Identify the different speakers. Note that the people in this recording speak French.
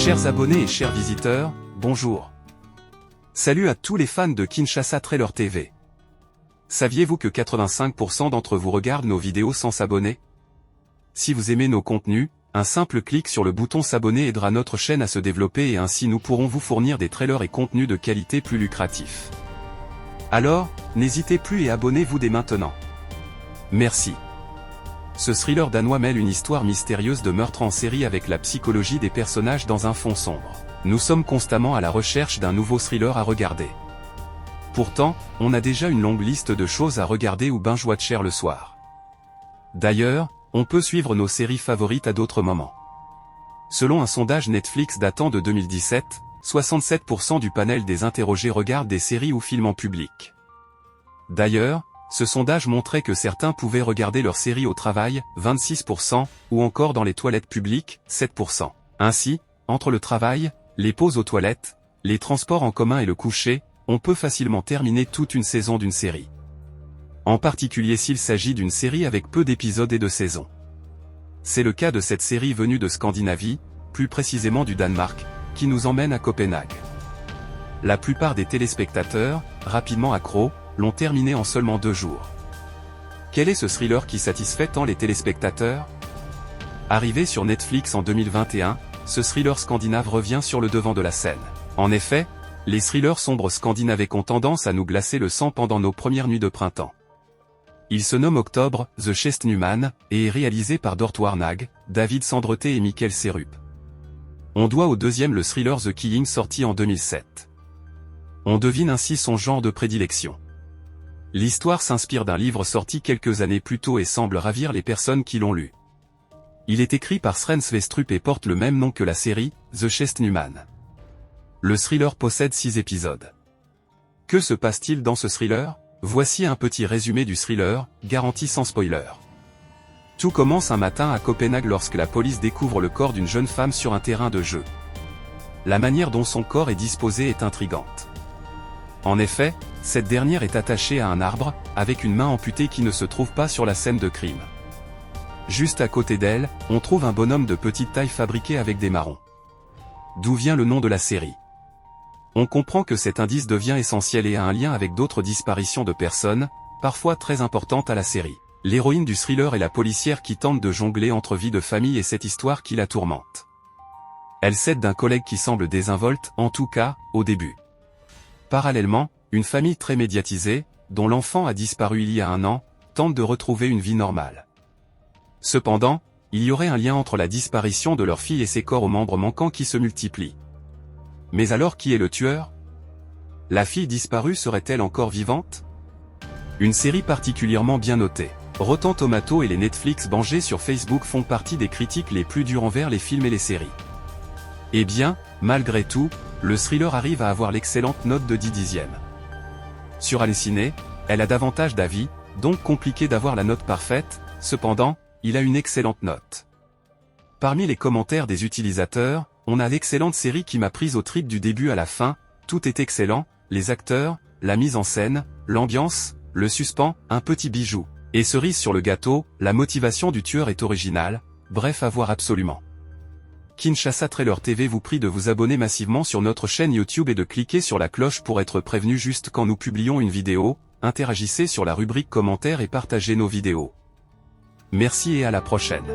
Speaker 1: Chers abonnés et chers visiteurs, bonjour. Salut à tous les fans de Kinshasa Trailer TV. Saviez-vous que 85% d'entre vous regardent nos vidéos sans s'abonner? Si vous aimez nos contenus, un simple clic sur le bouton s'abonner aidera notre chaîne à se développer et ainsi nous pourrons vous fournir des trailers et contenus de qualité plus lucratifs. Alors, n'hésitez plus et abonnez-vous dès maintenant. Merci. Ce thriller danois mêle une histoire mystérieuse de meurtre en série avec la psychologie des personnages dans un fond sombre. Nous sommes constamment à la recherche d'un nouveau thriller à regarder. Pourtant, on a déjà une longue liste de choses à regarder ou binge-watcher le soir. D'ailleurs, on peut suivre nos séries favorites à d'autres moments. Selon un sondage Netflix datant de 2017, 67% du panel des interrogés regardent des séries ou films en public. D'ailleurs, ce sondage montrait que certains pouvaient regarder leurs séries au travail, 26%, ou encore dans les toilettes publiques, 7%. Ainsi, entre le travail, les pauses aux toilettes, les transports en commun et le coucher, on peut facilement terminer toute une saison d'une série. En particulier s'il s'agit d'une série avec peu d'épisodes et de saisons. C'est le cas de cette série venue de Scandinavie, plus précisément du Danemark, qui nous emmène à Copenhague. La plupart des téléspectateurs, rapidement accros, l'ont terminé en seulement 2 jours. Quel est ce thriller qui satisfait tant les téléspectateurs? Arrivé sur Netflix en 2021, ce thriller scandinave revient sur le devant de la scène. En effet, les thrillers sombres scandinaves ont tendance à nous glacer le sang pendant nos premières nuits de printemps. Il se nomme Octobre, The Chestnuman, et est réalisé par Dort Warnag, David Sandreté et Mikkel Serup. On doit au deuxième le thriller The Killing sorti en 2007. On devine ainsi son genre de prédilection. L'histoire s'inspire d'un livre sorti quelques années plus tôt et semble ravir les personnes qui l'ont lu. Il est écrit par Sren Svestrup et porte le même nom que la série, The Chestnuman. Le thriller possède 6 épisodes. Que se passe-t-il dans ce thriller? Voici un petit résumé du thriller, garanti sans spoiler. Tout commence un matin à Copenhague lorsque la police découvre le corps d'une jeune femme sur un terrain de jeu. La manière dont son corps est disposé est intrigante. En effet, cette dernière est attachée à un arbre, avec une main amputée qui ne se trouve pas sur la scène de crime. Juste à côté d'elle, on trouve un bonhomme de petite taille fabriqué avec des marrons. D'où vient le nom de la série? On comprend que cet indice devient essentiel et a un lien avec d'autres disparitions de personnes, parfois très importantes à la série. L'héroïne du thriller est la policière qui tente de jongler entre vie de famille et cette histoire qui la tourmente. Elle s'aide d'un collègue qui semble désinvolte, en tout cas, au début. Parallèlement, une famille très médiatisée, dont l'enfant a disparu il y a 1 an, tente de retrouver une vie normale. Cependant, il y aurait un lien entre la disparition de leur fille et ses corps aux membres manquants qui se multiplient. Mais alors qui est le tueur? La fille disparue serait-elle encore vivante? Une série particulièrement bien notée. Rotten Tomatoes et les Netflix bangés sur Facebook font partie des critiques les plus dures envers les films et les séries. Eh bien, malgré tout, le thriller arrive à avoir l'excellente note de 10 dixièmes. Sur Allociné, elle a davantage d'avis, donc compliqué d'avoir la note parfaite, cependant, il a une excellente note. Parmi les commentaires des utilisateurs, on a l'excellente série qui m'a prise aux tripes du début à la fin, tout est excellent, les acteurs, la mise en scène, l'ambiance, le suspens, un petit bijou. Et cerise sur le gâteau, la motivation du tueur est originale, bref à voir absolument. Kinshasa Trailer TV vous prie de vous abonner massivement sur notre chaîne YouTube et de cliquer sur la cloche pour être prévenu juste quand nous publions une vidéo, interagissez sur la rubrique commentaires et partagez nos vidéos. Merci et à la prochaine.